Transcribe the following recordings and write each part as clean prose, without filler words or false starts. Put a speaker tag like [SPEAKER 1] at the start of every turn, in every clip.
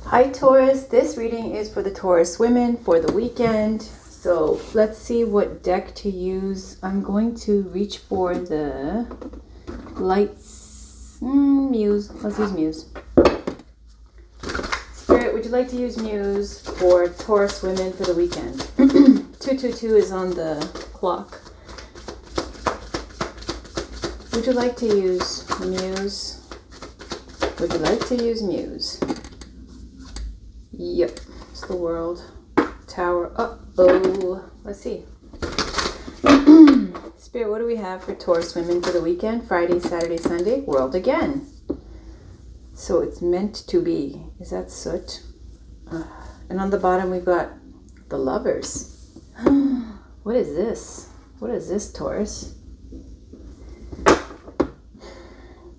[SPEAKER 1] Hi Taurus, this reading is for the Taurus women for the weekend. So let's see what deck to use. I'm going to reach for the lights. Muse. Let's use Muse. Spirit, would you like to use Muse for Taurus women for the weekend? 222 is on the clock. Would you like to use Muse? Would you like to use Muse? Yep, it's the world. Tower. Uh-oh. Let's see. Spirit, what do we have for Taurus women for the weekend? Friday, Saturday, Sunday. World again. So it's meant to be. Is that soot? And on the bottom we've got the lovers. What is this? What is this, Taurus?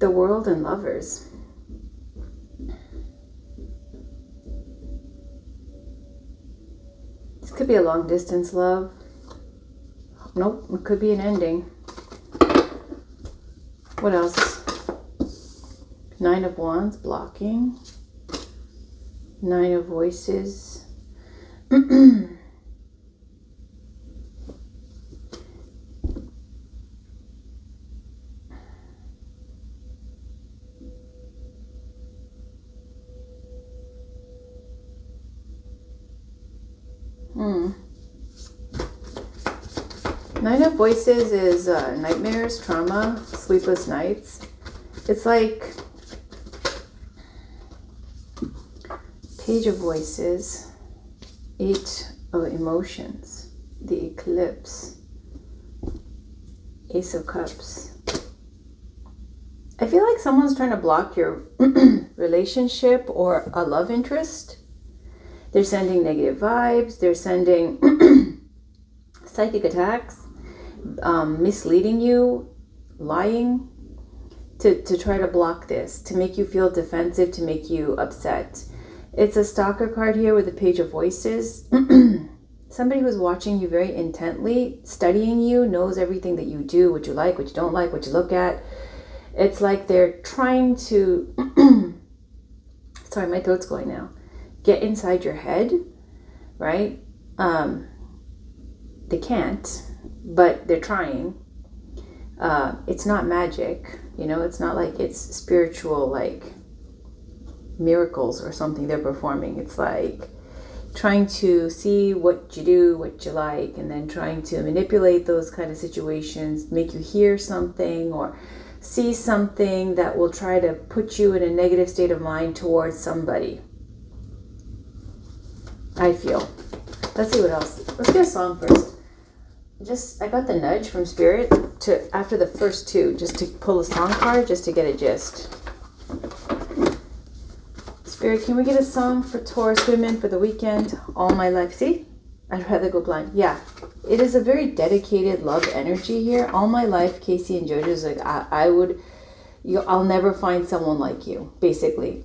[SPEAKER 1] The world and lovers. This could be a long distance love. Nope, it could be an ending. What else? Nine of Wands, blocking. Nine of Voices. Nine of Voices is nightmares, trauma, sleepless nights. It's like Page of Voices, Eight of Emotions, the Eclipse, Ace of Cups. I feel like someone's trying to block your relationship or a love interest. They're sending negative vibes. They're sending psychic attacks, misleading you, lying to try to block this, to make you feel defensive, to make you upset. It's a stalker card here with a Page of Voices. Somebody who's watching you very intently, studying you, knows everything that you do, what you like, what you don't like, what you look at. It's like they're trying to, sorry, my throat's going now, get inside your head, right? They can't, but they're trying. It's not magic, you know, it's not like it's spiritual, like miracles or something they're performing. It's like trying to see what you do, what you like, and then trying to manipulate those kind of situations, make you hear something or see something that will try to put you in a negative state of mind towards somebody. I feel. Let's see what else. Let's get a song first. I got the nudge from Spirit to, after the first two, just to pull a song card, just to get a gist. Spirit, can we get a song for Taurus women for the weekend? All my life. See? I'd rather go blind. Yeah. It is a very dedicated love energy here. All my life, Casey and JoJo's like, I'll never find someone like you, basically.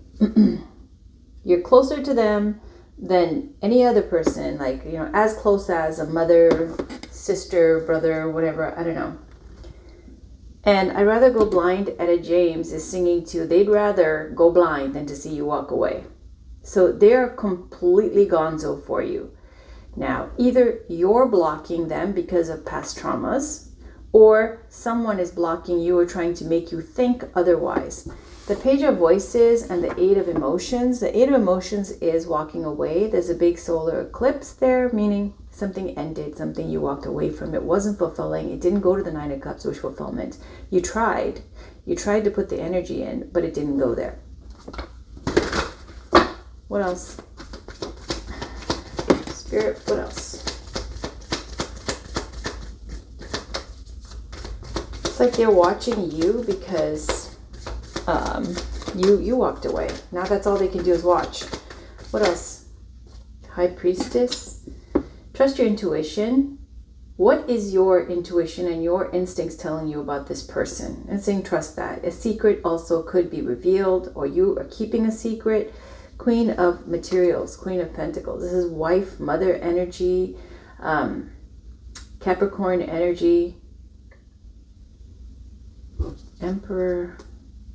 [SPEAKER 1] You're closer to them than any other person, like, you know, as close as a mother, sister, brother, whatever, I don't know. And I'd rather go blind. Etta James is singing to, they'd rather go blind than to see you walk away. So they're completely gonzo for you. Now, either you're blocking them because of past traumas, or someone is blocking you or trying to make you think otherwise. The Page of Voices and the Eight of Emotions. The Eight of Emotions is walking away. There's a big solar eclipse there, meaning something ended, something you walked away from. It wasn't fulfilling. It didn't go to the Nine of Cups, wish fulfillment. You tried to put the energy in, but it didn't go there. What else? Spirit, what else? It's like they're watching you because you walked away. Now that's all they can do is watch. What else? High Priestess. Trust your intuition. What is your intuition and your instincts telling you about this person? And saying trust that. A secret also could be revealed, or you are keeping a secret. Queen of Materials, Queen of Pentacles. This is wife, mother energy, Capricorn energy, Emperor,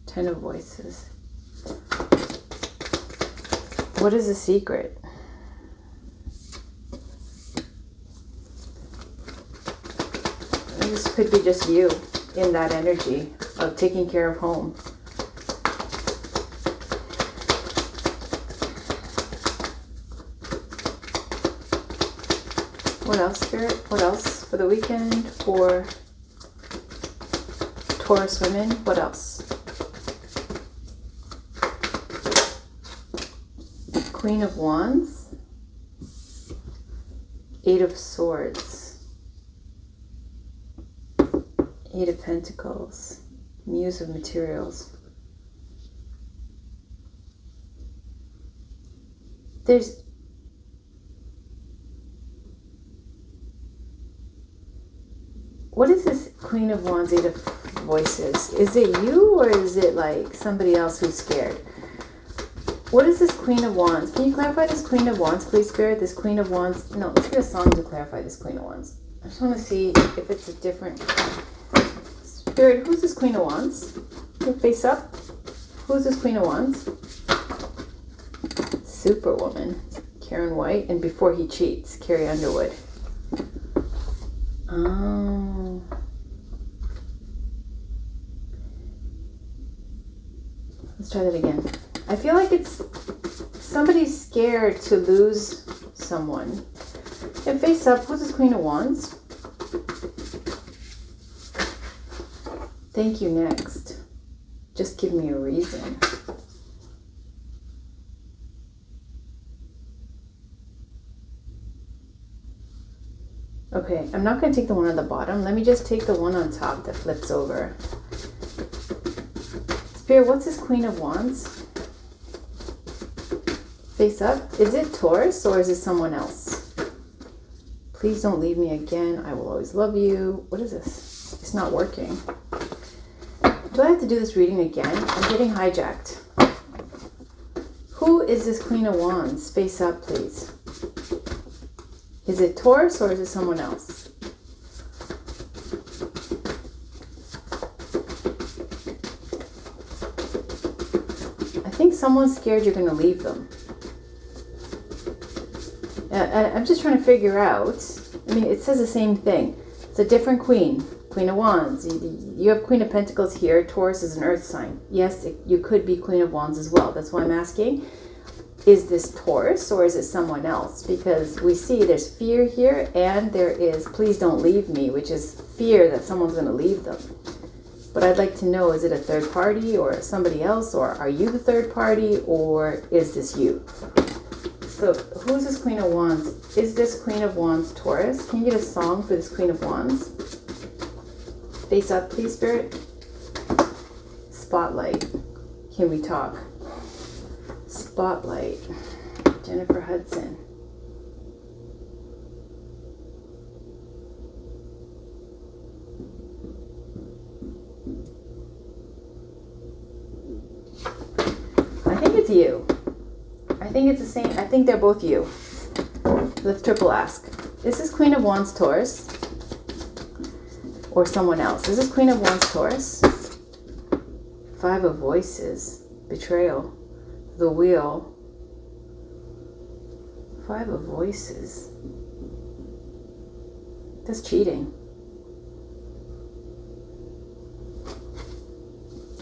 [SPEAKER 1] Ten of Voices. What is the secret? This could be just you in that energy of taking care of home. What else, Spirit? What else for the weekend for Taurus women? What else? Queen of Wands. 8 of Swords. 8 of Pentacles. Muse of Materials. What is this Queen of Wands, 8 of Voices? Is it you or is it like somebody else who's scared? What is this Queen of Wands? Can you clarify this Queen of Wands, please, Spirit? This Queen of Wands. No, let's get a song to clarify this Queen of Wands. I just want to see if it's a different... Spirit, who's this Queen of Wands? Face up. Who's this Queen of Wands? Superwoman. Karen White. And Before He Cheats, Carrie Underwood. Oh. Let's try that again. I feel like it's somebody's scared to lose someone. And face up, who's this Queen of Wands? Thank you, next. Just give me a reason. Okay, I'm not going to take the one on the bottom. Let me just take the one on top that flips over. Spirit, what's this Queen of Wands? Face up. Is it Taurus or is it someone else? Please don't leave me again. I will always love you. What is this? It's not working. Do I have to do this reading again? I'm getting hijacked. Who is this Queen of Wands? Face up, please. Is it Taurus or is it someone else? I think someone's scared you're going to leave them. I'm just trying to figure out. I mean, it says the same thing. It's a different queen. Queen of Wands. You have Queen of Pentacles here. Taurus is an earth sign. Yes, you could be Queen of Wands as well. That's why I'm asking. Is this Taurus or is it someone else? Because we see there's fear here and there is please don't leave me, which is fear that someone's going to leave them. But I'd like to know, is it a third party or somebody else, or are you the third party, or is this you? So who's this Queen of Wands? Is this Queen of Wands Taurus? Can you get a song for this Queen of Wands? Face up, please, Spirit. Spotlight. Can we talk? Spotlight. Jennifer Hudson. I think it's you. I think it's the same. I think they're both you. Let's triple ask. Is this Queen of Wands Taurus? Or someone else? Is this Queen of Wands Taurus? 5 of Voices. Betrayal. The Wheel. 5 of Voices. That's cheating.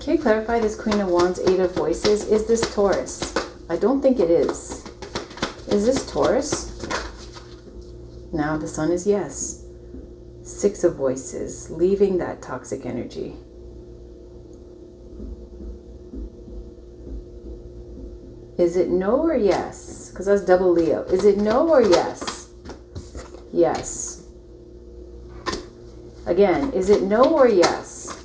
[SPEAKER 1] Can you clarify this Queen of Wands, 8 of Voices? Is this Taurus? I don't think it is. Is this Taurus? Now the Sun is yes. 6 of Voices. Leaving that toxic energy. Is it no or yes? Because that's double Leo. Is it no or yes? Yes. Again, is it no or yes?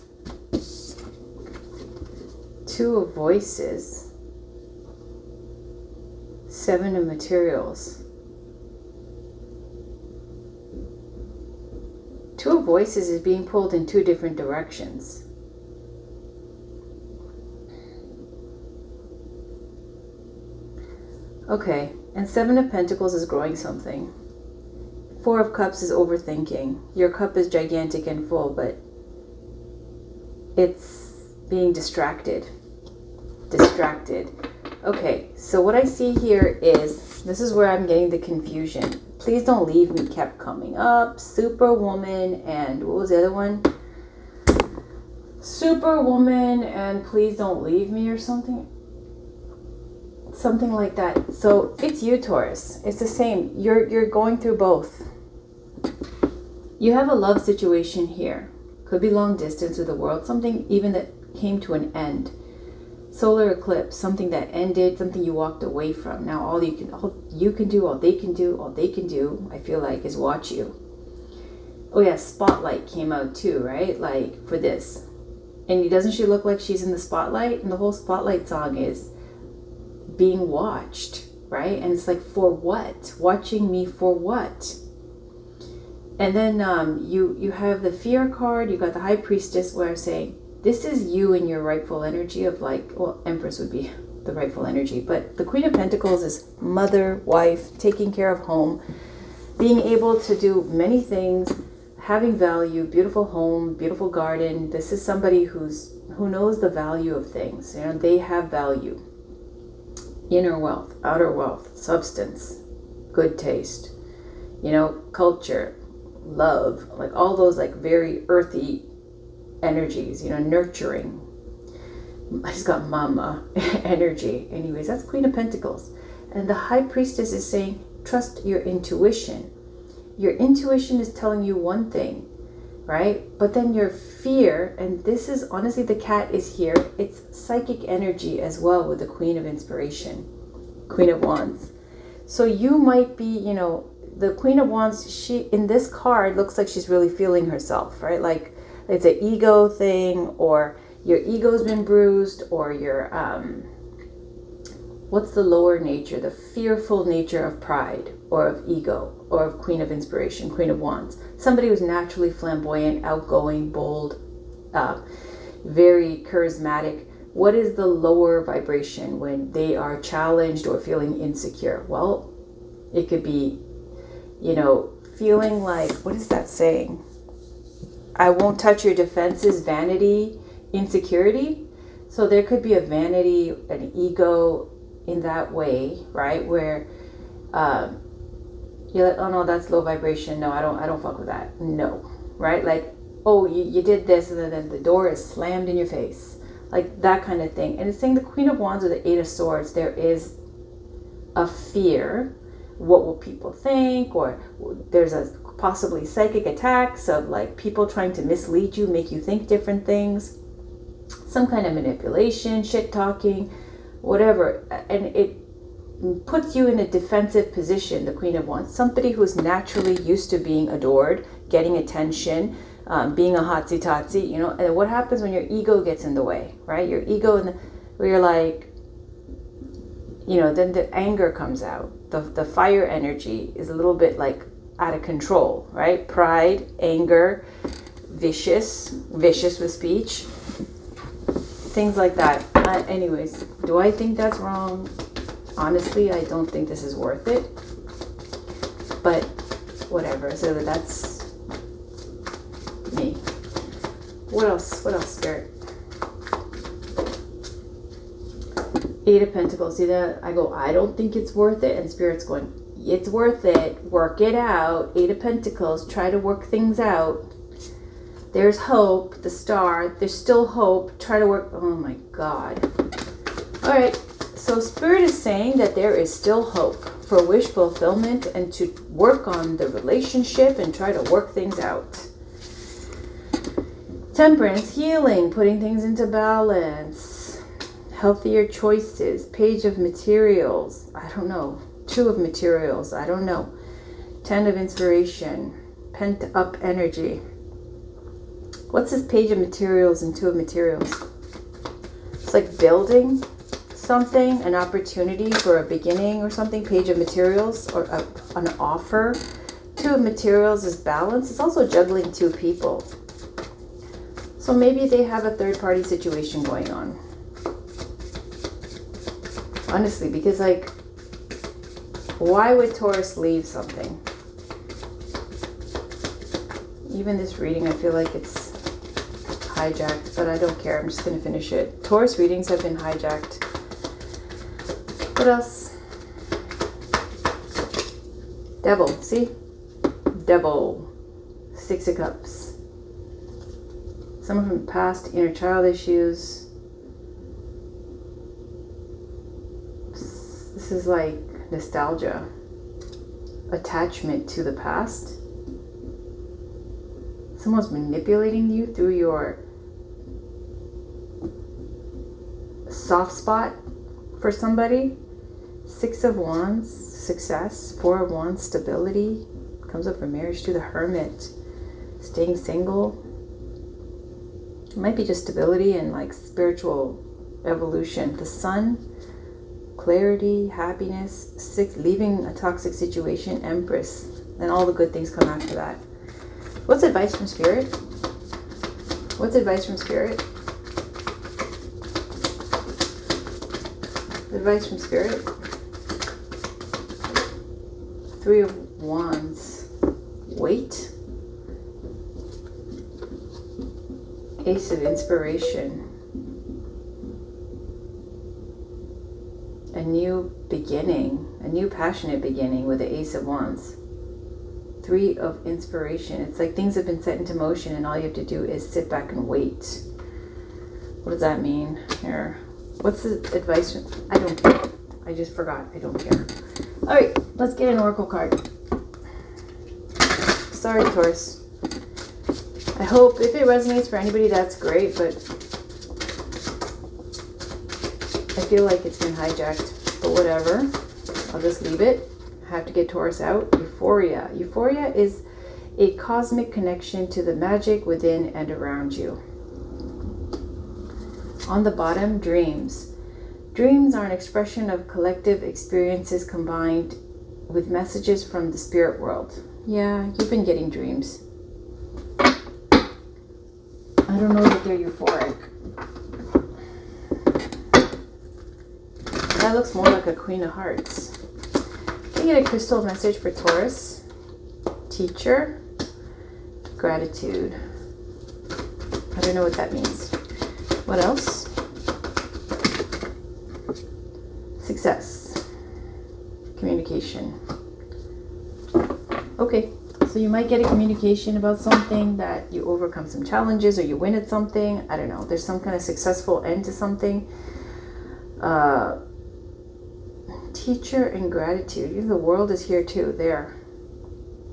[SPEAKER 1] 2 of Voices. 7 of Materials. 2 of Voices is being pulled in 2 different directions. Okay, and 7 of Pentacles is growing something. 4 of Cups is overthinking. Your cup is gigantic and full, but it's being distracted. Okay, so what I see here is, this is where I'm getting the confusion. Please don't leave me kept coming up. Superwoman and what was the other one? Superwoman and please don't leave me or something. Something like that. So it's you, Taurus. It's the same. You're going through both. You have a love situation here. Could be long distance with the world. Something even that came to an end. Solar eclipse, something that ended, something you walked away from. Now all you can do, all they can do, I feel like, is watch you. Oh yeah, Spotlight came out too, right? Like for this. And doesn't she look like she's in the spotlight? And the whole Spotlight song is being watched, right? And it's like, for what? Watching me for what? And then you have the Fear card, you got the High Priestess, where I'm saying, this is you in your rightful energy of like, well, Empress would be the rightful energy, but the Queen of Pentacles is mother, wife, taking care of home, being able to do many things, having value, beautiful home, beautiful garden. This is somebody who knows the value of things. You know, they have value. Inner wealth, outer wealth, substance, good taste, you know, culture, love, like all those like very earthy energies, you know, nurturing. I just got mama energy. Anyways, that's Queen of Pentacles. And the High Priestess is saying, trust your intuition. Your intuition is telling you one thing, right? But then your fear, and this is honestly, the cat is here. It's psychic energy as well with the Queen of Inspiration, Queen of Wands. So you might be, you know, the Queen of Wands, she, in this card, looks like she's really feeling herself, right? Like, it's an ego thing, or your ego's been bruised, or your what's the lower nature, the fearful nature of pride or of ego or of Queen of Inspiration, Queen of Wands. Somebody who's naturally flamboyant, outgoing, bold, very charismatic. What is the lower vibration when they are challenged or feeling insecure? Well, it could be, you know, feeling like, what is that saying? I won't touch your defenses, vanity, insecurity. So there could be a vanity, an ego in that way, right? Where you're like, oh no, that's low vibration. No, I don't fuck with that. No, right? Like, oh, you did this, and then the door is slammed in your face, like that kind of thing. And it's saying the Queen of Wands or the Eight of Swords, there is a fear. What will people think? Or there's a possibly psychic attacks of like people trying to mislead you, make you think different things, some kind of manipulation, shit talking, whatever. And it puts you in a defensive position, the Queen of Wands. Somebody who's naturally used to being adored, getting attention, being a hotsy-totsy, you know. And what happens when your ego gets in the way, right? Your ego, where you're like, you know, then the anger comes out. The fire energy is a little bit like out of control, right? Pride, anger, vicious with speech, things like that. Anyways, do I think that's wrong? Honestly, I don't think this is worth it, but whatever. So that's me. What else, Spirit? Eight of Pentacles. See that? I go, I don't think it's worth it. And Spirit's going, it's worth it. Work it out. Eight of Pentacles. Try to work things out. There's hope. The Star. There's still hope. Try to work. Oh my God. All right. So Spirit is saying that there is still hope for wish fulfillment and to work on the relationship and try to work things out. Temperance, healing, putting things into balance, healthier choices, Page of Materials, I don't know, Two of Materials, I don't know, Ten of Inspiration, pent up energy. What's this Page of Materials and Two of Materials? It's like building something, an opportunity for a beginning or something. Page of Materials, or an offer. Two of Materials is balance. It's also juggling two people. So maybe they have a third party situation going on. Honestly, because like, why would Taurus leave something? Even this reading, I feel like it's hijacked, but I don't care. I'm just going to finish it. Taurus readings have been hijacked. What else? Devil, see? Devil. 6 of Cups. Someone from the past, inner child issues. This is like nostalgia. Attachment to the past. Someone's manipulating you through your soft spot for somebody. 6 of Wands, success. 4 of Wands, stability. Comes up for marriage to the Hermit. Staying single. It might be just stability and like spiritual evolution. The Sun, clarity, happiness. 6, leaving a toxic situation. Empress. Then all the good things come after that. What's advice from Spirit? What's advice from Spirit? Advice from Spirit. 3 of Wands. Wait. Ace of Inspiration. A new beginning. A new passionate beginning with the Ace of Wands. 3 of Inspiration. It's like things have been set into motion and all you have to do is sit back and wait. What does that mean? Here. What's the advice? I don't care. I just forgot. I don't care. All right, let's get an oracle card. Sorry, Taurus. I hope if it resonates for anybody, that's great, but I feel like it's been hijacked, but whatever. I'll just leave it. I have to get Taurus out. Euphoria. Euphoria is a cosmic connection to the magic within and around you. On the bottom, dreams. Dreams are an expression of collective experiences combined with messages from the spirit world. Yeah, you've been getting dreams. I don't know that they're euphoric. That looks more like a Queen of Hearts. Can you get a crystal message for Taurus? Teacher. Gratitude. I don't know what that means. What else? Success. Communication. Okay, so you might get a communication about something that you overcome some challenges or you win at something. I don't know. There's some kind of successful end to something. Teacher and gratitude. Even the world is here too. There.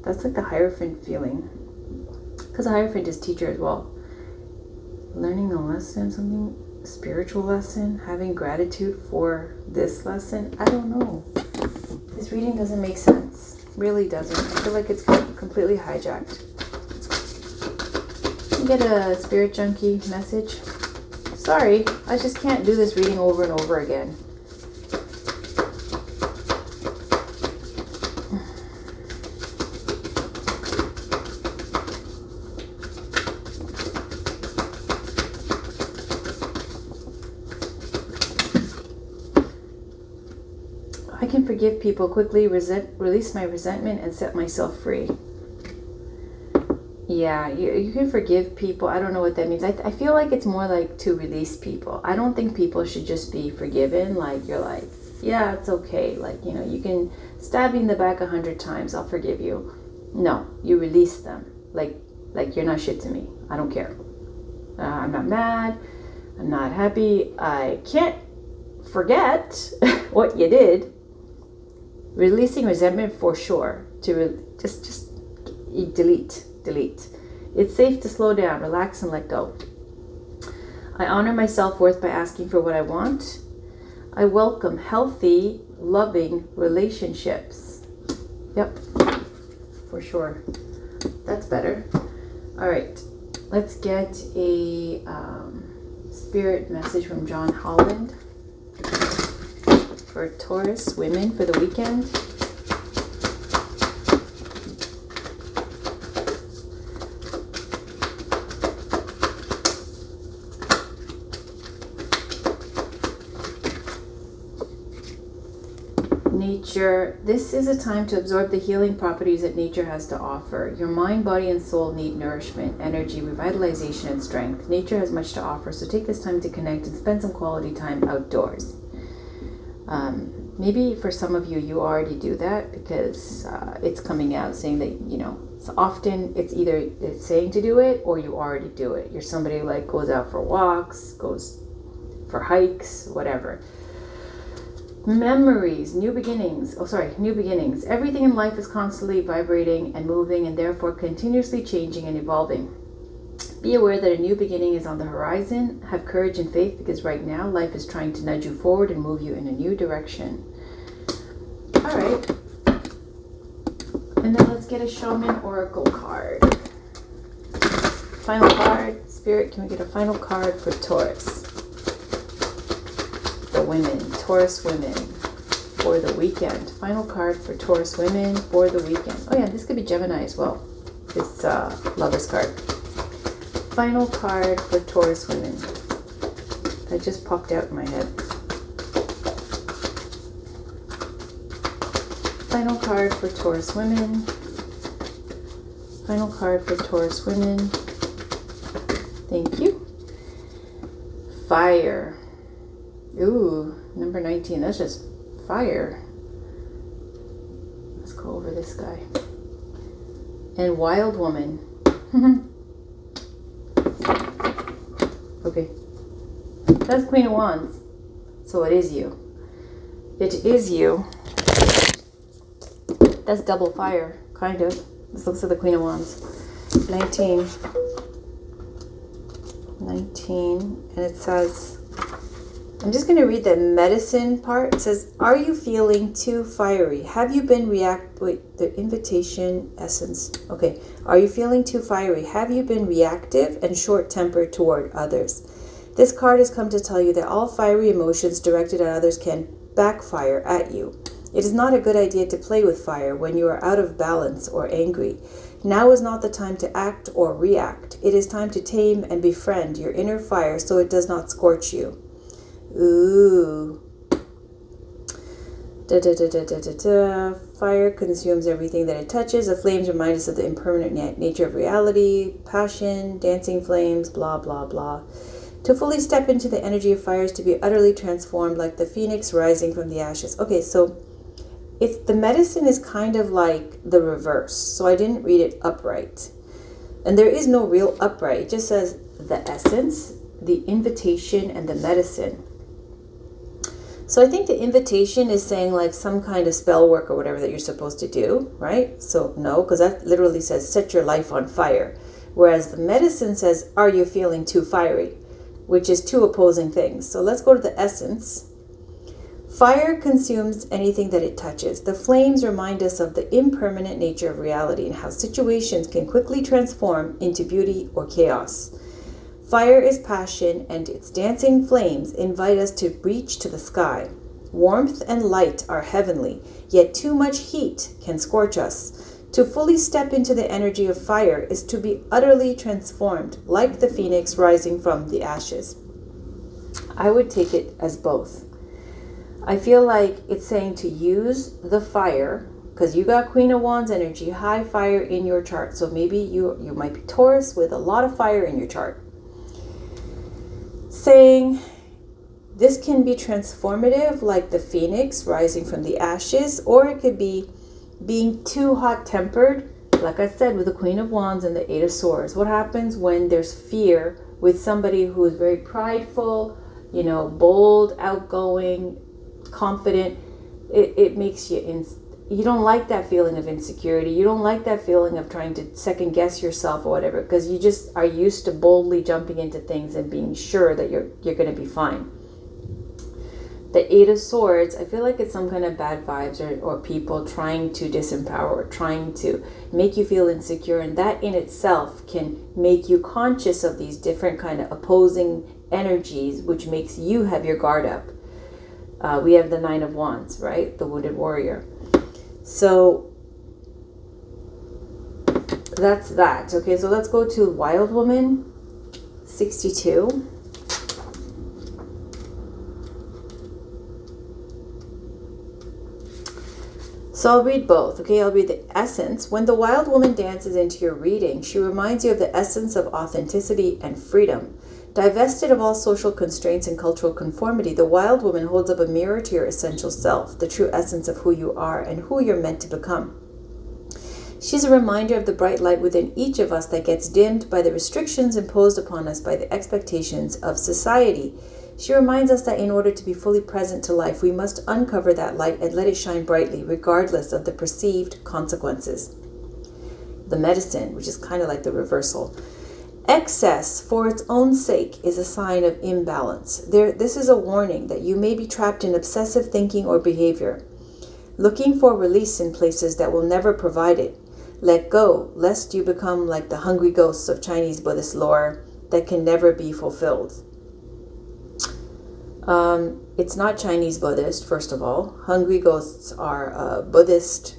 [SPEAKER 1] That's like the Hierophant feeling. Because the Hierophant is teacher as well. Learning a lesson, something spiritual lesson, having gratitude for this lesson. I don't know. This reading doesn't make sense. Really doesn't. I feel like it's completely hijacked. You get a spirit junkie message. Sorry, I just can't do this reading over and over again. I can forgive people quickly, release my resentment, and set myself free. Yeah, you can forgive people. I don't know what that means. I feel like it's more like to release people. I don't think people should just be forgiven. Like, you're like, yeah, it's okay. Like, you know, you can stab me in the back 100 times. I'll forgive you. No, you release them. Like you're not shit to me. I don't care. I'm not mad. I'm not happy. I can't forget what you did. Releasing resentment for sure. Just delete. It's safe to slow down, relax, and let go. I honor my self-worth by asking for what I want. I welcome healthy, loving relationships. Yep, for sure. That's better. All right, let's get a spirit message from John Holland for Taurus women for the weekend. Nature. This is a time to absorb the healing properties that nature has to offer. Your mind, body, and soul need nourishment, energy, revitalization, and strength. Nature has much to offer, so take this time to connect and spend some quality time outdoors. Maybe for some of you, you already do that because it's coming out saying that, you know, so often it's either it's saying to do it or you already do it. You're somebody who like goes out for walks, goes for hikes, whatever. Memories, new beginnings. New beginnings. Everything in life is constantly vibrating and moving and therefore continuously changing and evolving. Be aware that a new beginning is on the horizon. Have courage and faith because right now life is trying to nudge you forward and move you in a new direction. All right. And then let's get a Shaman Oracle card. Final card. Spirit, can we get a final card for Taurus? The women. Taurus women for the weekend. Final card for Taurus women for the weekend. Oh yeah, this could be Gemini as well. This Lovers card. Final card for Taurus women. That just popped out in my head. Final card for Taurus women. Final card for Taurus women. Thank you. Fire. Ooh, number 19. That's just fire. Let's go over this guy. And Wild Woman. Okay. That's Queen of Wands. So it is you. It is you. That's double fire, kind of. This looks like the Queen of Wands. 19. And it says, I'm just going to read the medicine part. It says, are you feeling too fiery? Have you been the invitation essence. Okay. Are you feeling too fiery? Have you been reactive and short-tempered toward others? This card has come to tell you that all fiery emotions directed at others can backfire at you. It is not a good idea to play with fire when you are out of balance or angry. Now is not the time to act or react. It is time to tame and befriend your inner fire so it does not scorch you. Ooh. Fire consumes everything that it touches. The flames remind us of the impermanent nature of reality, passion, dancing flames, blah, blah, blah. To fully step into the energy of fire is to be utterly transformed like the phoenix rising from the ashes. Okay, so the medicine is kind of like the reverse. So I didn't read it upright. And there is no real upright. It just says the essence, the invitation, and the medicine. So I think the invitation is saying like some kind of spell work or whatever that you're supposed to do, right? So no, because that literally says set your life on fire. Whereas the medicine says, are you feeling too fiery? Which is two opposing things. So let's go to the essence. Fire consumes anything that it touches. The flames remind us of the impermanent nature of reality and how situations can quickly transform into beauty or chaos. Fire is passion, and its dancing flames invite us to reach to the sky. Warmth and light are heavenly, yet too much heat can scorch us. To fully step into the energy of fire is to be utterly transformed, like the phoenix rising from the ashes. I would take it as both. I feel like it's saying to use the fire, because you got Queen of Wands energy, high fire in your chart. So maybe you might be Taurus with a lot of fire in your chart. Saying this can be transformative like the phoenix rising from the ashes, or it could be being too hot-tempered, like I said, with the Queen of Wands and the Eight of Swords. What happens when there's fear with somebody who is very prideful, bold, outgoing, confident? It makes you you don't like that feeling of insecurity. You don't like that feeling of trying to second guess yourself or whatever, because you just are used to boldly jumping into things and being sure that you're going to be fine. The Eight of Swords, I feel like it's some kind of bad vibes or people trying to disempower or trying to make you feel insecure. And that in itself can make you conscious of these different kind of opposing energies, which makes you have your guard up. We have the Nine of Wands, right? The Wounded Warrior. So that's that. Okay, so let's go to Wild Woman 62. So I'll read both, okay? I'll read the essence. When the Wild Woman dances into your reading, she reminds you of the essence of authenticity and freedom. Divested of all social constraints and cultural conformity, the wild woman holds up a mirror to your essential self, the true essence of who you are and who you're meant to become. She's a reminder of the bright light within each of us that gets dimmed by the restrictions imposed upon us by the expectations of society. She reminds us that in order to be fully present to life, we must uncover that light and let it shine brightly, regardless of the perceived consequences. The medicine, which is kind of like the reversal. Excess, for its own sake, is a sign of imbalance. This is a warning that you may be trapped in obsessive thinking or behavior, looking for release in places that will never provide it. Let go, lest you become like the hungry ghosts of Chinese Buddhist lore that can never be fulfilled. It's not Chinese Buddhist, first of all. Hungry ghosts are a Buddhist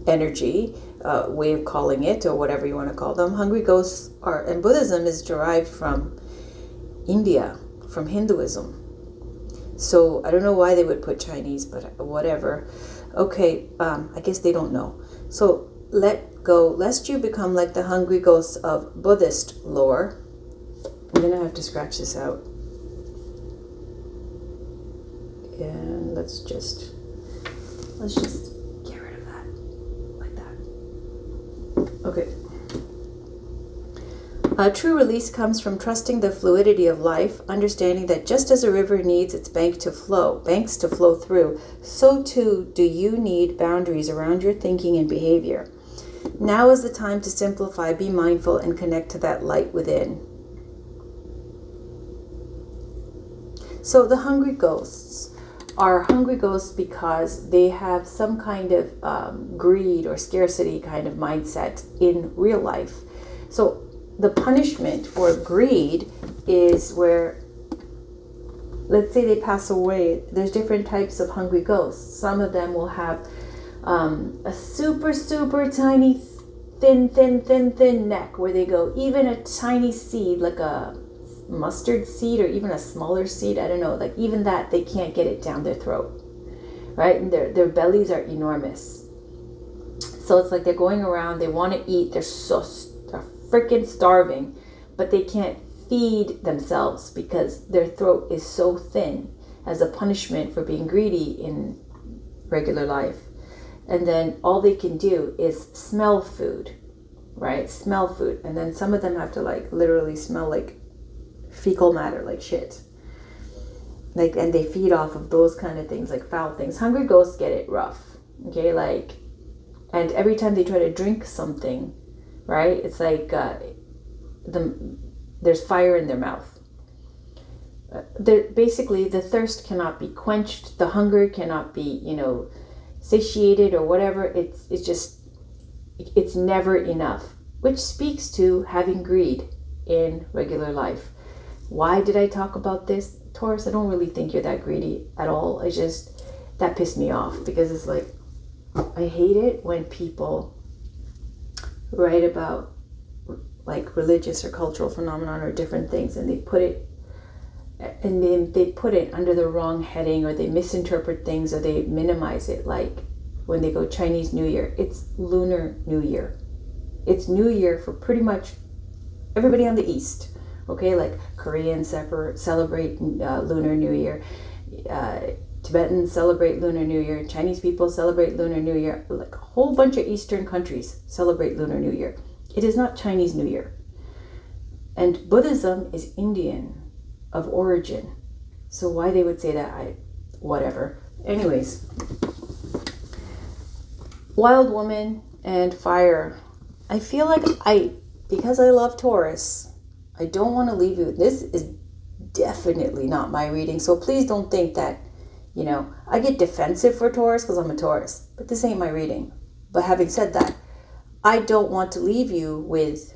[SPEAKER 1] energy, way of calling it, or whatever you want to call them. Hungry ghosts are, and Buddhism is derived from India, from Hinduism. So I don't know why they would put Chinese, but whatever. Okay, I guess they don't know. So let go, lest you become like the hungry ghosts of Buddhist lore. I'm gonna have to scratch this out. And let's just get rid of that, like that. Okay. True release comes from trusting the fluidity of life, understanding that just as a river needs its banks to flow through, so too do you need boundaries around your thinking and behavior. Now is the time to simplify, be mindful, and connect to that light within. So the hungry ghosts are hungry ghosts because they have some kind of greed or scarcity kind of mindset in real life. So the punishment for greed is where, let's say they pass away, there's different types of hungry ghosts. Some of them will have a super, super tiny, thin neck where they go, even a tiny seed, like a mustard seed or even a smaller seed, I don't know, like even that, they can't get it down their throat, right? And their bellies are enormous. So it's like they're going around, they want to eat, they're freaking starving, but they can't feed themselves because their throat is so thin as a punishment for being greedy in regular life. And then all they can do is smell food, right? Smell food. And then some of them have to like literally smell like fecal matter, like shit. Like, and they feed off of those kind of things, like foul things. Hungry ghosts get it rough, okay? Like, and every time they try to drink something, right? It's like there's fire in their mouth. Basically, the thirst cannot be quenched. The hunger cannot be, satiated or whatever. It's never enough, which speaks to having greed in regular life. Why did I talk about this, Taurus? I don't really think you're that greedy at all. That pissed me off because it's like, I hate it when people write about like religious or cultural phenomenon or different things and they put it under the wrong heading, or they misinterpret things, or they minimize it. Like when they go Chinese New Year, it's Lunar New Year. It's New Year for pretty much everybody on the East. Okay, like Koreans celebrate Lunar New Year. Tibetans celebrate Lunar New Year. Chinese people celebrate Lunar New Year. Like a whole bunch of Eastern countries celebrate Lunar New Year. It is not Chinese New Year. And Buddhism is Indian of origin. So why they would say that, whatever. Anyways, wild woman and fire. I feel like because I love Taurus, I don't want to leave you. This is definitely not my reading. So please don't think that, I get defensive for Taurus because I'm a Taurus, but this ain't my reading. But having said that, I don't want to leave you with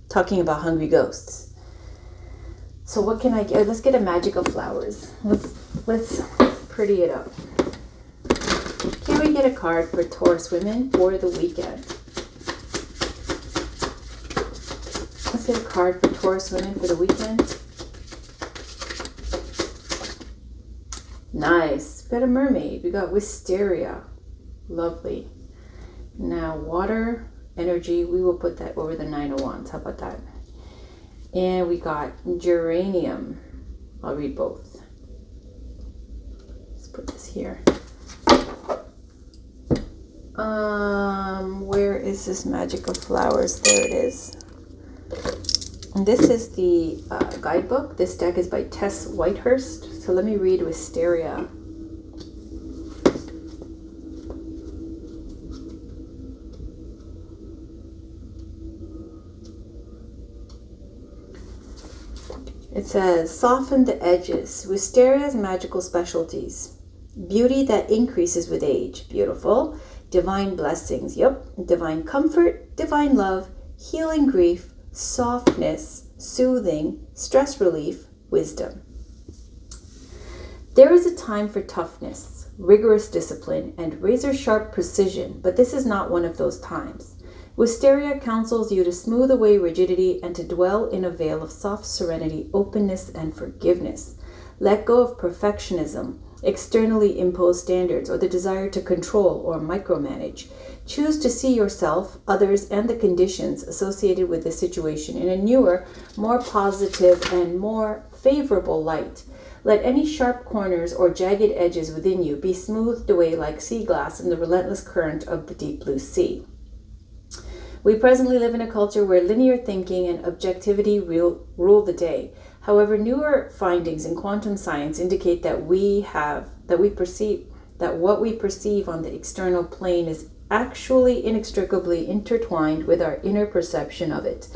[SPEAKER 1] talking about hungry ghosts. So what can I get? Let's get a magic of flowers. Let's pretty it up. Can we get a card for Taurus women for the weekend? Let's get a card for Taurus women for the weekend. Nice. We got a mermaid. We got wisteria. Lovely. Now water energy. We will put that over the Nine of Wands. How about that? And we got geranium. I'll read both. Let's put this here. Where is this magic of flowers? There it is. And this is the guidebook. This deck is by Tess Whitehurst. So let me read Wisteria. It says, soften the edges. Wisteria's magical specialties. Beauty that increases with age. Beautiful. Divine blessings. Yep. Divine comfort, divine love, healing grief, softness, soothing, stress relief, wisdom. There is a time for toughness, rigorous discipline, and razor-sharp precision, but this is not one of those times. Wisteria counsels you to smooth away rigidity and to dwell in a veil of soft serenity, openness, and forgiveness. Let go of perfectionism, externally imposed standards, or the desire to control or micromanage. Choose to see yourself, others, and the conditions associated with the situation in a newer, more positive, and more favorable light. Let any sharp corners or jagged edges within you be smoothed away like sea glass in the relentless current of the deep blue sea. We presently live in a culture where linear thinking and objectivity rule the day. However, newer findings in quantum science indicate that what we perceive on the external plane is actually inextricably intertwined with our inner perception of it,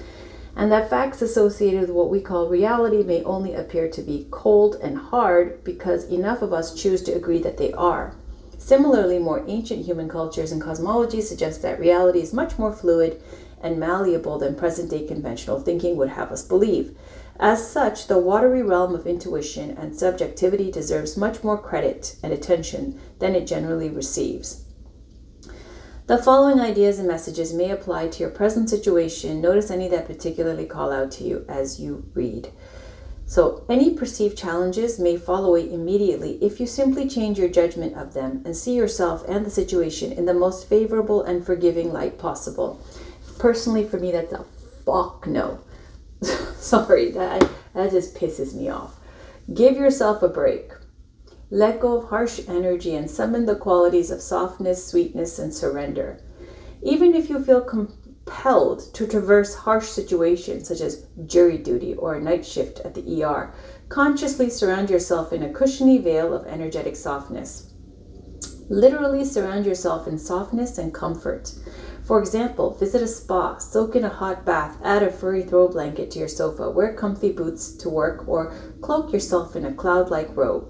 [SPEAKER 1] and that facts associated with what we call reality may only appear to be cold and hard because enough of us choose to agree that they are. Similarly, more ancient human cultures and cosmology suggest that reality is much more fluid and malleable than present-day conventional thinking would have us believe. As such, the watery realm of intuition and subjectivity deserves much more credit and attention than it generally receives. The following ideas and messages may apply to your present situation. Notice any that particularly call out to you as you read. So, any perceived challenges may fall away immediately if you simply change your judgment of them and see yourself and the situation in the most favorable and forgiving light possible. Personally, for me, that's a fuck no. Sorry, that just pisses me off. Give yourself a break. Let go of harsh energy and summon the qualities of softness, sweetness, and surrender. Even if you feel compelled to traverse harsh situations such as jury duty or a night shift at the ER, consciously surround yourself in a cushiony veil of energetic softness. Literally surround yourself in softness and comfort. For example, visit a spa, soak in a hot bath, add a furry throw blanket to your sofa, wear comfy boots to work, or cloak yourself in a cloud-like robe.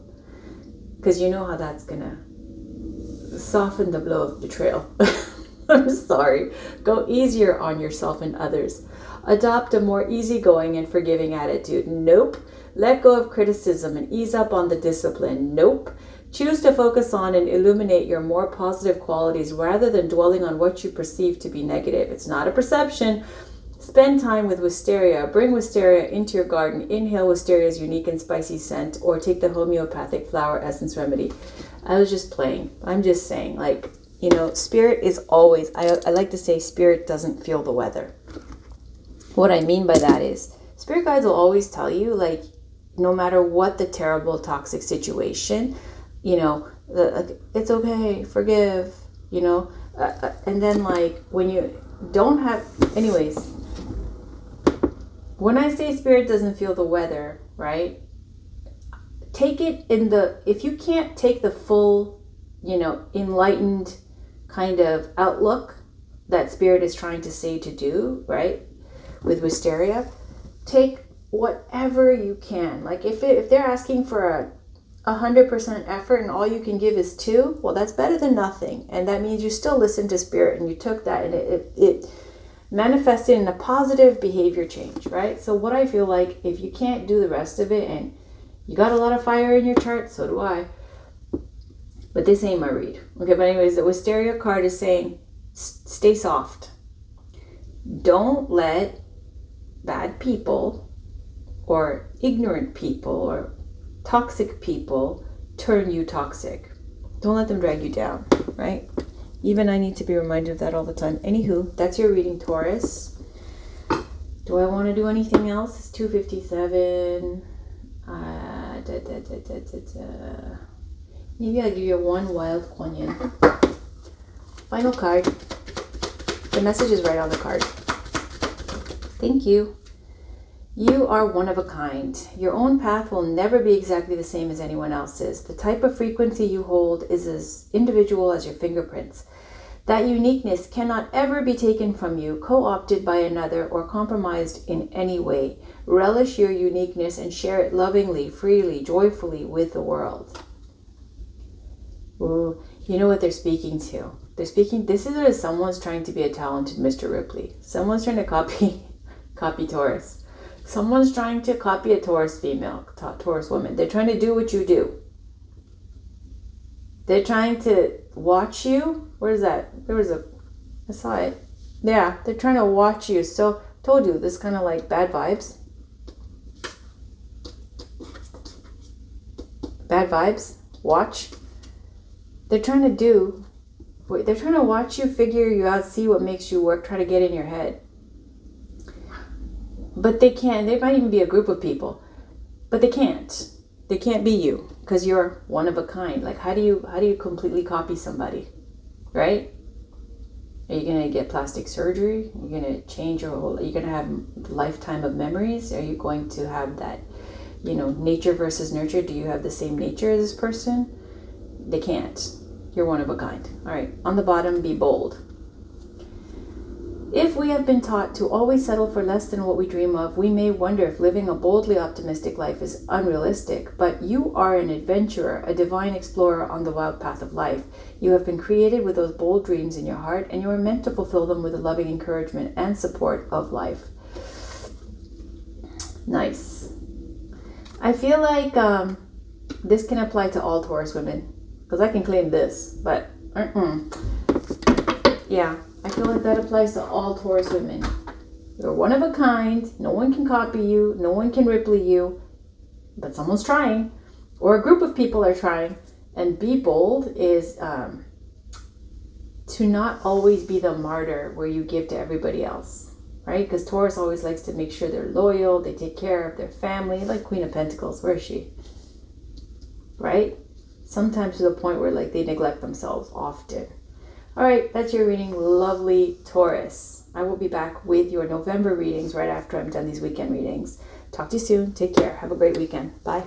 [SPEAKER 1] Because you know how that's gonna soften the blow of betrayal. I'm sorry. Go easier on yourself and others. Adopt a more easygoing and forgiving attitude. Nope. Let go of criticism and ease up on the discipline. Nope. Choose to focus on and illuminate your more positive qualities rather than dwelling on what you perceive to be negative. It's not a perception. Spend time with wisteria. Bring wisteria into your garden. Inhale wisteria's unique and spicy scent, or take the homeopathic flower essence remedy. I was just playing. I'm just saying, spirit is always, I like to say spirit doesn't feel the weather. What I mean by that is, spirit guides will always tell you, no matter what the terrible toxic situation, it's okay, forgive, and then when you don't have, anyways, when I say spirit doesn't feel the weather, right, take it if you can't take the full, enlightened kind of outlook that spirit is trying to say to do, right, with wisteria, take whatever you can. If they're asking for 100% effort and all you can give is 2, well, that's better than nothing. And that means you still listened to spirit and you took that and it manifested in a positive behavior change, right? So what I feel like, if you can't do the rest of it, and you got a lot of fire in your chart, so do I, but this ain't my read. Okay, but anyways, the Wisteria card is saying, stay soft. Don't let bad people or ignorant people or toxic people turn you toxic. Don't let them drag you down, right? Even I need to be reminded of that all the time. Anywho, that's your reading, Taurus. Do I want to do anything else? It's 2:57. Maybe I'll give you one wild Kuan Yin. Final card. The message is right on the card. Thank you. You are one of a kind. Your own path will never be exactly the same as anyone else's. The type of frequency you hold is as individual as your fingerprints. That uniqueness cannot ever be taken from you, co-opted by another, or compromised in any way. Relish your uniqueness and share it lovingly, freely, joyfully with the world. Ooh, you know what they're speaking to? They're speaking, this is as someone's trying to be a talented Mr. Ripley. Someone's trying to copy Taurus. Someone's trying to copy a Taurus female, Taurus woman. They're trying to do what you do. They're trying to watch you. Where is that? I saw it. Yeah, they're trying to watch you. So, told you, this kind of like bad vibes. Bad vibes. Watch. They're trying to watch you, figure you out, see what makes you work, try to get in your head. But they can't. They might even be a group of people, but they can't. They can't be you because you're one of a kind. Like, how do you completely copy somebody, right? Are you gonna get plastic surgery? Are you gonna change your whole? Are you gonna have a lifetime of memories? Are you going to have that, nature versus nurture? Do you have the same nature as this person? They can't. You're one of a kind. All right. On the bottom, be bold. If we have been taught to always settle for less than what we dream of, we may wonder if living a boldly optimistic life is unrealistic. But you are an adventurer, a divine explorer on the wild path of life. You have been created with those bold dreams in your heart, and you are meant to fulfill them with the loving encouragement and support of life. Nice. I feel like this can apply to all Taurus women, because I can claim this, but yeah. I feel like that applies to all Taurus women. You're one of a kind. No one can copy you. No one can Ripley you. But someone's trying. Or a group of people are trying. And be bold is to not always be the martyr where you give to everybody else. Right? Because Taurus always likes to make sure they're loyal. They take care of their family. Like Queen of Pentacles. Where is she? Right? Sometimes to the point where they neglect themselves often. All right, that's your reading, lovely Taurus. I will be back with your November readings right after I'm done these weekend readings. Talk to you soon. Take care. Have a great weekend. Bye.